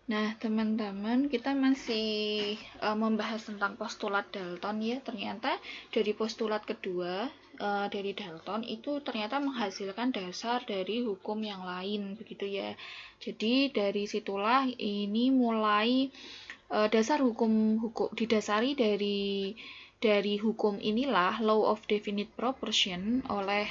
Nah, teman-teman, kita masih membahas tentang postulat Dalton ya. Ternyata dari postulat kedua dari Dalton itu ternyata menghasilkan dasar dari hukum yang lain, begitu ya. Jadi dari situlah ini mulai dasar hukum didasari dari hukum inilah law of definite proportion oleh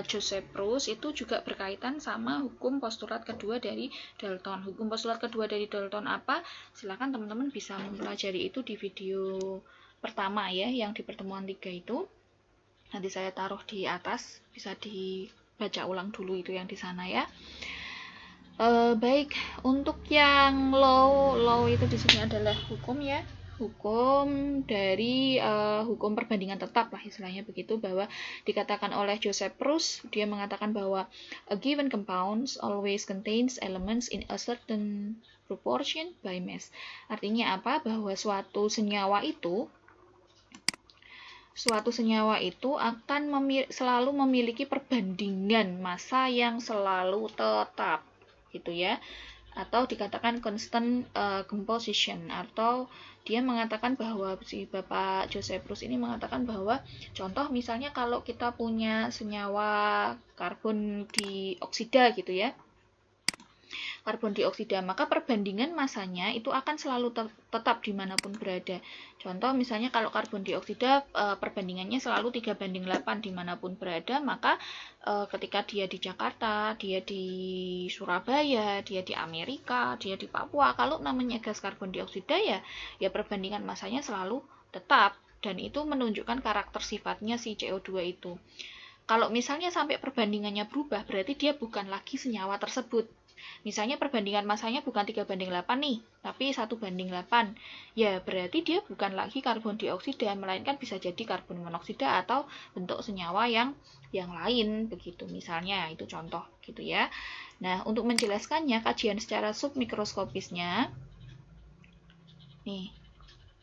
Joseph Proust itu juga berkaitan sama hukum postulat kedua dari Dalton. Hukum postulat kedua dari Dalton apa? Silakan teman-teman bisa mempelajari itu di video pertama ya, yang di pertemuan 3 itu. Nanti saya taruh di atas, bisa dibaca ulang dulu itu yang di sana ya. Baik, untuk yang law itu di sini adalah hukum ya, hukum dari hukum perbandingan tetap lah istilahnya begitu, bahwa dikatakan oleh Joseph Proust, dia mengatakan bahwa a given compound always contains elements in a certain proportion by mass. Artinya apa? Bahwa suatu senyawa itu akan selalu memiliki perbandingan massa yang selalu tetap gitu ya, atau dikatakan constant composition, atau dia mengatakan bahwa si Bapak Joseph Proust ini mengatakan bahwa contoh misalnya kalau kita punya senyawa karbon dioksida gitu ya, karbon dioksida, maka perbandingan masanya itu akan selalu tetap dimanapun berada. Contoh misalnya kalau karbon dioksida perbandingannya selalu 3:8 dimanapun berada, maka ketika dia di Jakarta, dia di Surabaya, dia di Amerika, dia di Papua, kalau namanya gas karbon dioksida ya perbandingan masanya selalu tetap, dan itu menunjukkan karakter sifatnya si CO2 itu. Kalau misalnya sampai perbandingannya berubah, berarti dia bukan lagi senyawa tersebut. Misalnya perbandingan masanya bukan 3:8 nih, tapi 1:8. Ya, berarti dia bukan lagi karbon dioksida, melainkan bisa jadi karbon monoksida atau bentuk senyawa yang lain begitu. Misalnya, itu contoh gitu ya. Nah, untuk menjelaskannya, kajian secara submikroskopisnya nih,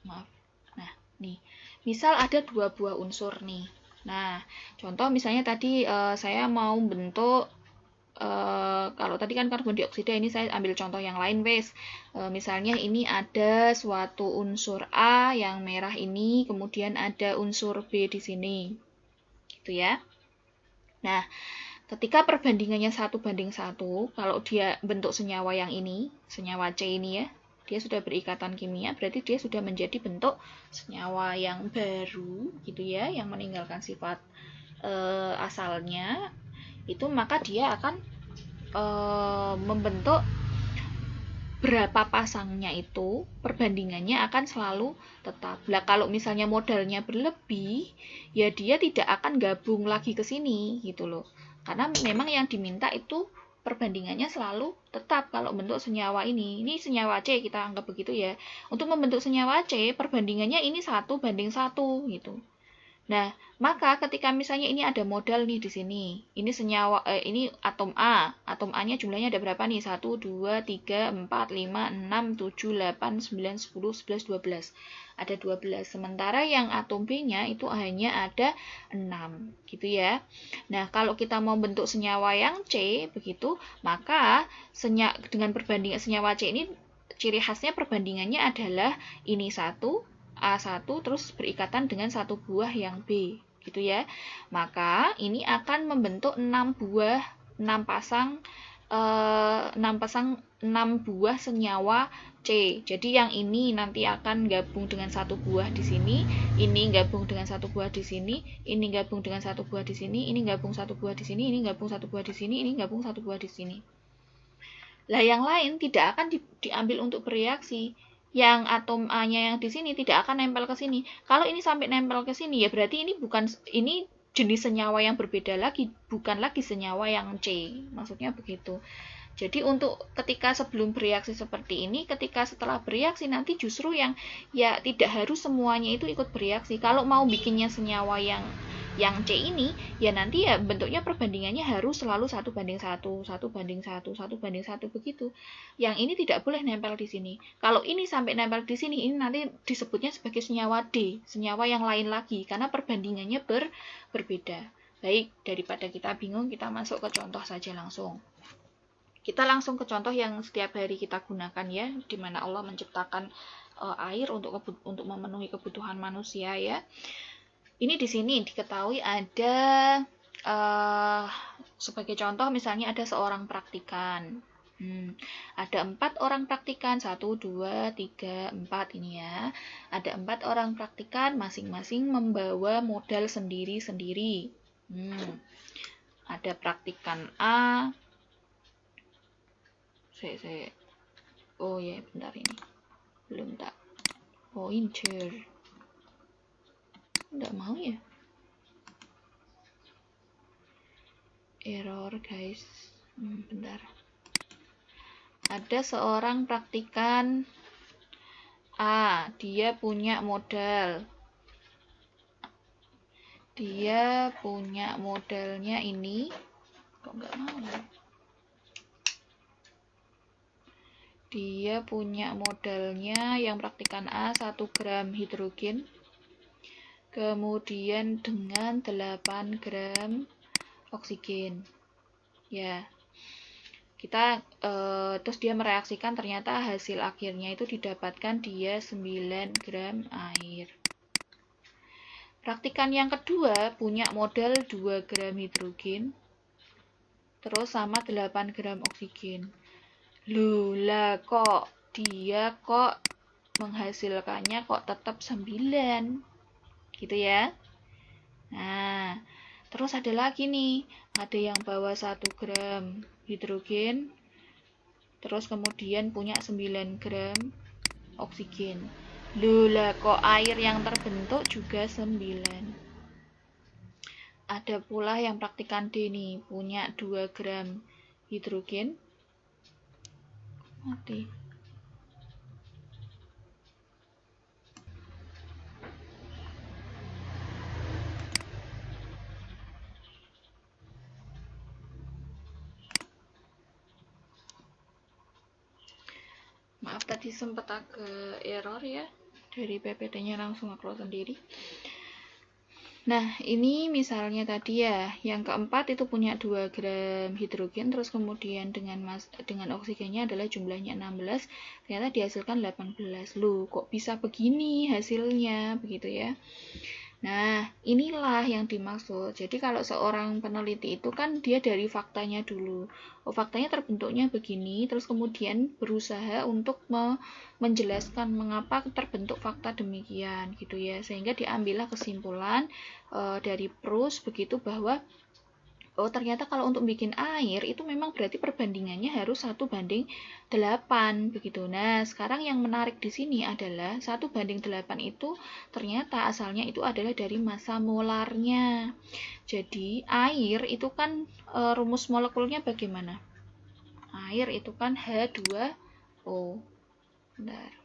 maaf. Nah, nih. Misal ada 2 buah unsur nih. Nah, contoh misalnya tadi saya mau bentuk kalau tadi kan karbon dioksida, ini saya ambil contoh yang lain wes. Misalnya ini ada suatu unsur A yang merah ini, kemudian ada unsur B di sini. Gitu ya. Nah, ketika perbandingannya 1:1, kalau dia bentuk senyawa yang ini, senyawa C ini ya, dia sudah berikatan kimia, berarti dia sudah menjadi bentuk senyawa yang baru gitu ya, yang meninggalkan sifat asalnya itu, maka dia akan membentuk berapa pasangnya itu, perbandingannya akan selalu tetap. Nah, kalau misalnya modalnya berlebih, ya dia tidak akan gabung lagi ke sini gitu loh. Karena memang yang diminta itu perbandingannya selalu tetap kalau bentuk senyawa ini. Ini senyawa C, kita anggap begitu ya. Untuk membentuk senyawa C, perbandingannya ini 1:1 gitu. Nah, maka ketika misalnya ini ada modal nih di sini. Ini senyawa ini atom A. Atom A-nya jumlahnya ada berapa nih? 1 2 3 4 5 6 7 8 9 10 11 12. Ada 12. Sementara yang atom B-nya itu hanya ada 6, gitu ya. Nah, kalau kita mau bentuk senyawa yang C begitu, maka dengan perbandingan senyawa C ini ciri khasnya perbandingannya adalah ini 1 A1 terus berikatan dengan satu buah yang B gitu ya. Maka ini akan membentuk 6 pasang 6 buah senyawa C. Jadi yang ini nanti akan gabung dengan satu buah di sini, ini gabung dengan satu buah di sini, ini gabung dengan satu buah di sini, ini gabung satu buah di sini, ini gabung satu buah di sini, ini gabung satu buah di sini. Lah yang lain tidak akan diambil untuk bereaksi. Yang atom A-nya yang di sini tidak akan nempel ke sini. Kalau ini sampai nempel ke sini ya berarti ini jenis senyawa yang berbeda lagi, bukan lagi senyawa yang C. Maksudnya begitu. Jadi untuk ketika sebelum bereaksi seperti ini, ketika setelah bereaksi nanti justru yang ya tidak harus semuanya itu ikut bereaksi. Kalau mau bikinnya senyawa yang C ini, ya nanti ya bentuknya perbandingannya harus selalu 1:1, 1:1, 1:1 begitu. Yang ini tidak boleh nempel di sini. Kalau ini sampai nempel di sini, ini nanti disebutnya sebagai senyawa D, senyawa yang lain lagi, karena perbandingannya berbeda. Baik, daripada kita bingung, kita masuk ke contoh saja langsung. Kita langsung ke contoh yang setiap hari kita gunakan ya, di mana Allah menciptakan air untuk memenuhi kebutuhan manusia ya. Ini di sini diketahui ada sebagai contoh misalnya ada seorang praktikan. Ada 4 orang praktikan, 1, 2, 3, 4 ini ya. Ada 4 orang praktikan, masing-masing membawa modal sendiri-sendiri. Ada praktikan A. Oh ya, bentar ini. Belum tak pointer. Nggak mau ya. Error guys. Bentar. Ada seorang praktikan A, dia punya modal. Dia punya modalnya ini. Kok nggak mau ya? Dia punya modalnya yang praktikan A 1 gram hidrogen. Kemudian dengan 8 gram oksigen. Ya. Kita terus dia mereaksikan, ternyata hasil akhirnya itu didapatkan dia 9 gram air. Praktikan yang kedua punya modal 2 gram hidrogen terus sama 8 gram oksigen. Loh lah kok dia kok menghasilkannya kok tetap 9 gitu ya. Nah, terus ada lagi nih, ada yang bawa 1 gram hidrogen terus kemudian punya 9 gram oksigen. Loh lah kok air yang terbentuk juga 9. Ada pula yang praktikan D nih, punya 2 gram hidrogen. Mati. Maaf tadi sempat agak error ya, dari PPT-nya langsung upload sendiri. Nah, ini misalnya tadi ya, yang keempat itu punya 2 gram hidrogen, terus kemudian dengan oksigennya adalah jumlahnya 16, ternyata dihasilkan 18. Loh, kok bisa begini hasilnya, begitu ya. Nah, inilah yang dimaksud. Jadi kalau seorang peneliti itu kan dia dari faktanya dulu. Oh, faktanya terbentuknya begini, terus kemudian berusaha untuk menjelaskan mengapa terbentuk fakta demikian gitu ya. Sehingga diambillah kesimpulan dari Proust begitu bahwa oh ternyata kalau untuk bikin air itu memang berarti perbandingannya harus 1:8 begitu. Nah, sekarang yang menarik di sini adalah 1:8 itu ternyata asalnya itu adalah dari massa molarnya. Jadi, air itu kan rumus molekulnya bagaimana? Air itu kan H2O. Bentar.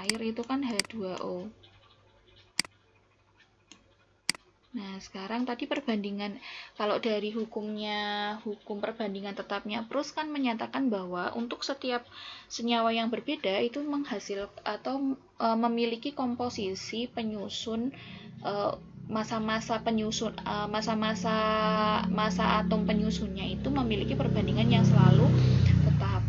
Air itu kan H2O. Nah, sekarang tadi perbandingan, kalau dari hukum perbandingan tetapnya Proust kan menyatakan bahwa untuk setiap senyawa yang berbeda itu menghasil atau memiliki komposisi penyusun massa atom penyusunnya itu memiliki perbandingan yang selalu tetap.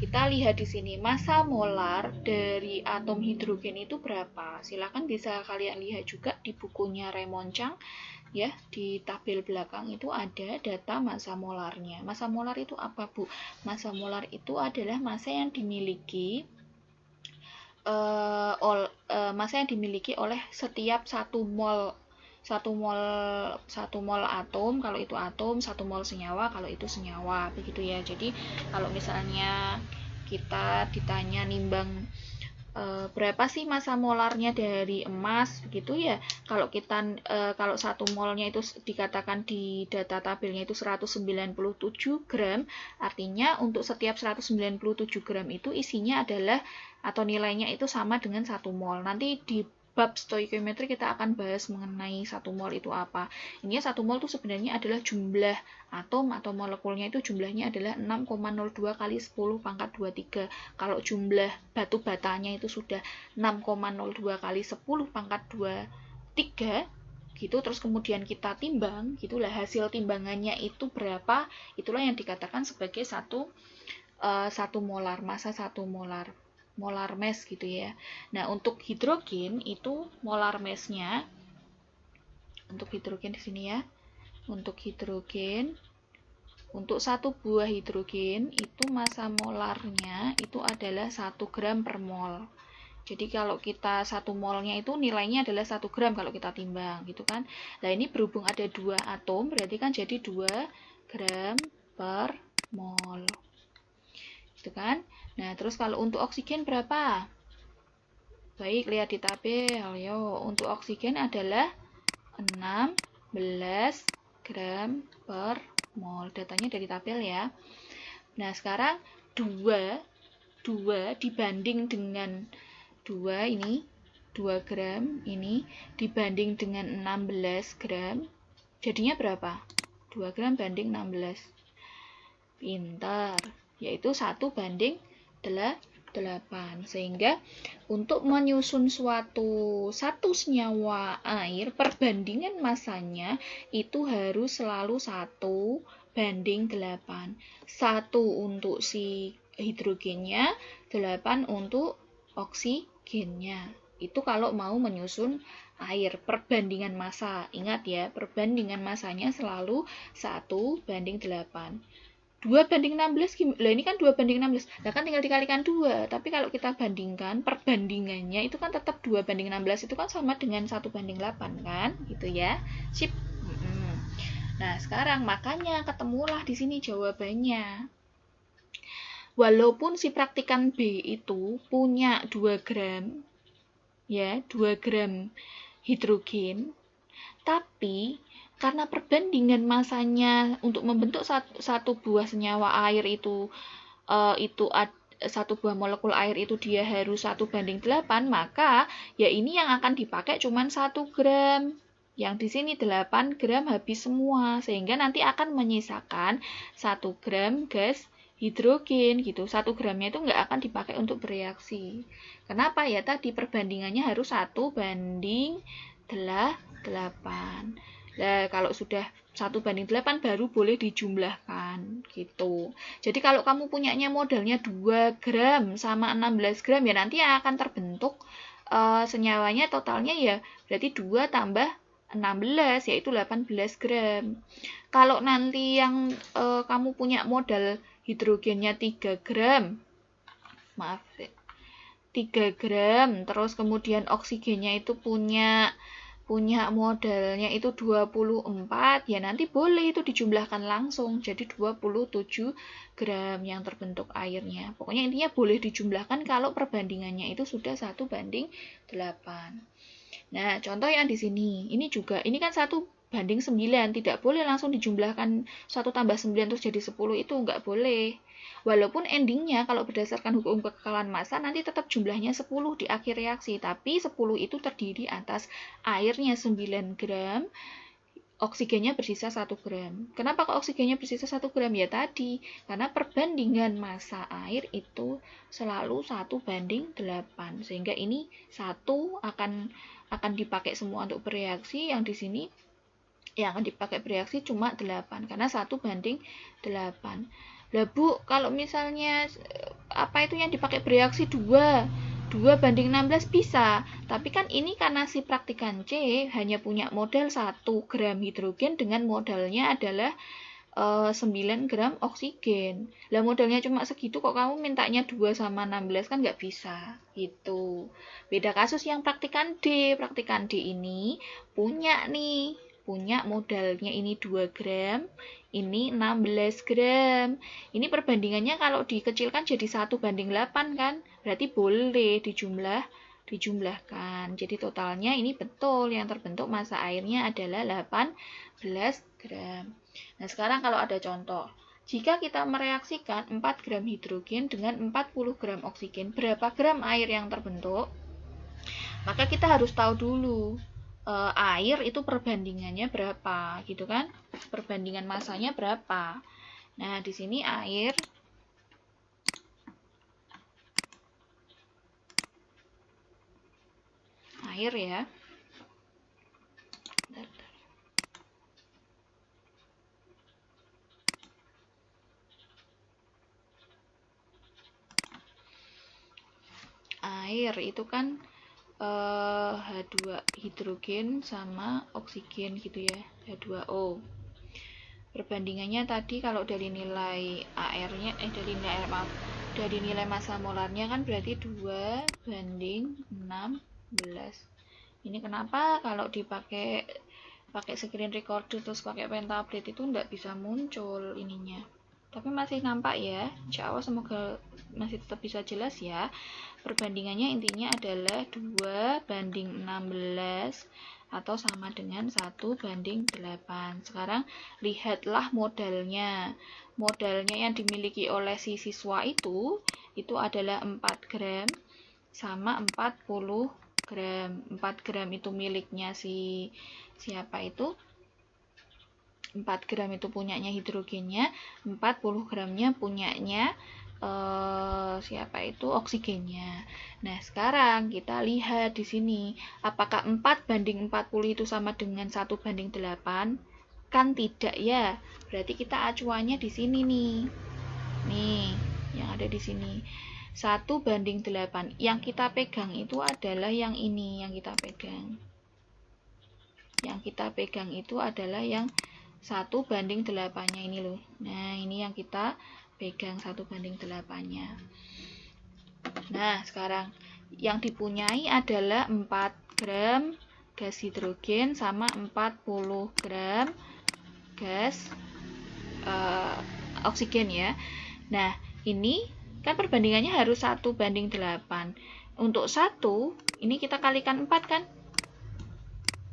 Kita lihat di sini massa molar dari atom hidrogen itu berapa. Silakan bisa kalian lihat juga di bukunya Raymond Chang ya, di tabel belakang itu ada data massa molarnya. Massa molar itu apa, Bu? Massa molar itu adalah massa yang dimiliki oleh setiap 1 mol atom kalau itu atom, 1 mol senyawa kalau itu senyawa, begitu ya. Jadi kalau misalnya kita ditanya nimbang berapa sih massa molarnya dari emas begitu ya, kalau 1 molnya itu dikatakan di data tabelnya itu 197 gram, artinya untuk setiap 197 gram itu isinya adalah atau nilainya itu sama dengan 1 mol. Nanti di bab stoikiometri kita akan bahas mengenai 1 mol itu apa. Ini 1 mol itu sebenarnya adalah jumlah atom atau molekulnya itu jumlahnya adalah 6,02 kali 10 pangkat 23. Kalau jumlah batu batanya itu sudah 6,02 kali 10 pangkat 23 gitu, terus kemudian kita timbang, gitulah hasil timbangannya itu berapa, itulah yang dikatakan sebagai satu molar, massa 1 molar mass gitu ya. Nah, untuk hidrogen itu molar mass-nya, untuk hidrogen di sini ya, untuk hidrogen, untuk satu buah hidrogen itu massa molarnya itu adalah 1 gram per mol. Jadi kalau kita 1 molnya itu nilainya adalah 1 gram kalau kita timbang gitu kan. Nah, ini berhubung ada 2 atom berarti kan jadi 2 gram per mol. Gitu kan. Nah, terus kalau untuk oksigen berapa? Baik, lihat di tabel. Yo, untuk oksigen adalah 16 gram per mol. Datanya dari tabel ya. Nah, sekarang 2 dibanding dengan 2 ini, 2 gram ini dibanding dengan 16 gram, jadinya berapa? 2 gram banding 16. Pintar. Yaitu 1 banding 8. Sehingga untuk menyusun satu senyawa air, perbandingan masanya itu harus selalu 1 banding 8. 1 untuk si hidrogennya, 8 untuk oksigennya. Itu kalau mau menyusun air, perbandingan massa. Ingat ya, perbandingan massanya selalu 1 banding 8. 2 banding 16, lah ini kan 2 banding 16, nah kan tinggal dikalikan 2, tapi kalau kita bandingkan, perbandingannya itu kan tetap 2 banding 16, itu kan sama dengan 1 banding 8 kan, gitu ya, sip. Nah sekarang makanya ketemulah di sini jawabannya. Walaupun si praktikan B itu punya 2 gram, ya 2 gram hidrogen, tapi karena perbandingan masanya untuk membentuk satu buah senyawa air itu satu buah molekul air itu dia harus 1 banding 8, maka ya ini yang akan dipakai cuma 1 gram. Yang di sini 8 gram habis semua, sehingga nanti akan menyisakan 1 gram gas hidrogen gitu. 1 gramnya itu nggak akan dipakai untuk bereaksi. Kenapa? Ya tadi perbandingannya harus 1 banding 8. Nah, kalau sudah 1 banding 8 baru boleh dijumlahkan gitu. Jadi kalau kamu punyanya modalnya 2 gram sama 16 gram ya nanti akan terbentuk senyawanya totalnya ya berarti 2 tambah 16 yaitu 18 gram. Kalau nanti yang kamu punya modal hidrogennya 3 gram. Maaf. 3 gram, terus kemudian oksigennya itu punya modalnya itu 24, ya nanti boleh itu dijumlahkan langsung jadi 27 gram yang terbentuk airnya. Pokoknya intinya boleh dijumlahkan kalau perbandingannya itu sudah 1 banding 8. Nah, contoh yang di sini, ini kan 1 banding 9, tidak boleh langsung dijumlahkan 1 tambah 9 terus jadi 10, itu nggak boleh. Walaupun endingnya kalau berdasarkan hukum kekekalan massa nanti tetap jumlahnya 10 di akhir reaksi, tapi 10 itu terdiri atas airnya 9 gram, oksigennya bersisa 1 gram. Kenapa kok oksigennya bersisa 1 gram? Ya tadi, karena perbandingan massa air itu selalu 1 banding 8. Sehingga ini 1 akan dipakai semua untuk bereaksi, yang di sini yang akan dipakai bereaksi cuma 8 karena 1 banding 8. Lah Bu, kalau misalnya apa itu yang dipakai bereaksi 2 banding 16 bisa, tapi kan ini karena si praktikan C hanya punya modal 1 gram hidrogen dengan modalnya adalah 9 gram oksigen. Lah modalnya cuma segitu kok kamu mintanya 2 sama 16 kan nggak bisa gitu. Beda kasus yang praktikan D. Praktikan D ini punya modalnya ini 2 gram, ini 16 gram. Ini perbandingannya kalau dikecilkan jadi 1 banding 8 kan, berarti boleh dijumlahkan. Jadi totalnya ini betul yang terbentuk massa airnya adalah 18 gram. Nah, sekarang kalau ada contoh. Jika kita mereaksikan 4 gram hidrogen dengan 40 gram oksigen, berapa gram air yang terbentuk? Maka kita harus tahu dulu air itu perbandingannya berapa gitu kan, perbandingan massanya berapa. Nah di sini air ya, air itu kan H2 hidrogen sama oksigen gitu ya, H2O. Perbandingannya tadi kalau dari nilai AR-nya dari nilai massa molarnya kan berarti 2:16. Ini kenapa kalau dipakai screen recorder terus pakai pentablade itu nggak bisa muncul ininya. Tapi masih nampak ya, insya Allah semoga masih tetap bisa jelas ya. Perbandingannya intinya adalah 2:16 atau sama dengan 1:8. Sekarang lihatlah modalnya. Modalnya yang dimiliki oleh si siswa itu adalah 4 gram sama 40 gram. 4 gram itu miliknya siapa itu? 4 gram itu punyanya hidrogennya, 40 gramnya punyanya siapa itu oksigennya. Nah, sekarang kita lihat di sini, apakah 4:40 itu sama dengan 1:8? Kan tidak ya. Berarti kita acuannya di sini nih. Nih, yang ada di sini. 1:8. Yang kita pegang itu adalah yang ini, yang kita pegang. Yang kita pegang itu adalah yang 1:8-nya ini loh. Nah, ini yang kita pegang 1:8-nya. Nah, sekarang yang dipunyai adalah 4 gram gas hidrogen sama 40 gram gas oksigen ya. Nah, ini kan perbandingannya harus 1:8. Untuk 1, ini kita kalikan 4 kan?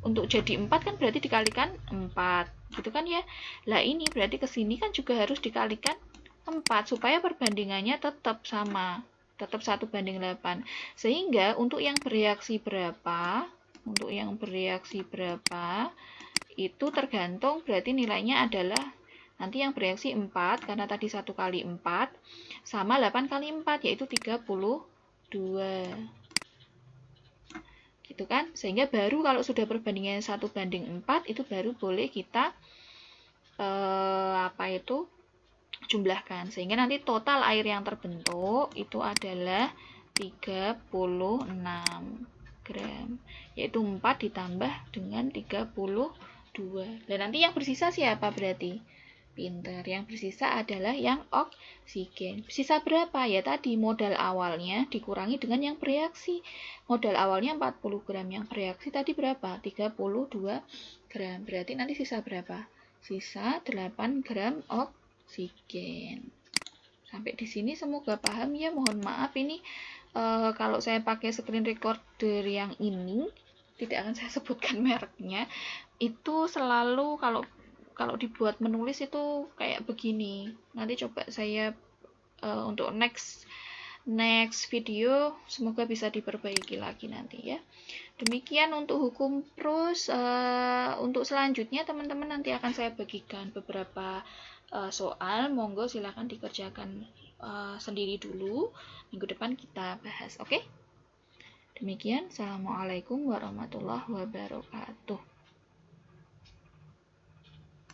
Untuk jadi 4 kan berarti dikalikan 4. Gitu kan ya. Lah ini berarti ke sini kan juga harus dikalikan 4 supaya perbandingannya tetap sama, tetap 1:8. Sehingga untuk yang bereaksi berapa, itu tergantung berarti nilainya adalah nanti yang bereaksi 4 karena tadi 1 kali 4 sama 8 kali 4 yaitu 32. Gitu kan? Sehingga baru kalau sudah perbandingannya 1:4 itu baru boleh kita jumlahkan. Sehingga nanti total air yang terbentuk itu adalah 36 gram. Yaitu 4 ditambah dengan 32. Dan nanti yang bersisa siapa berarti? Pinter. Yang bersisa adalah yang oksigen. Bersisa berapa? Ya tadi modal awalnya dikurangi dengan yang bereaksi. Modal awalnya 40 gram. Yang bereaksi tadi berapa? 32 gram. Berarti nanti sisa berapa? Sisa 8 gram oksigen. Sampai di sini semoga paham ya. Mohon maaf ini kalau saya pakai screen recorder yang ini, tidak akan saya sebutkan mereknya, itu selalu kalau dibuat menulis itu kayak begini. Nanti coba saya untuk next video semoga bisa diperbaiki lagi nanti ya. Demikian untuk hukum prus. Untuk selanjutnya teman-teman nanti akan saya bagikan beberapa soal. Monggo silahkan dikerjakan sendiri dulu. Minggu depan kita bahas. Oke? Demikian. Assalamualaikum warahmatullahi wabarakatuh.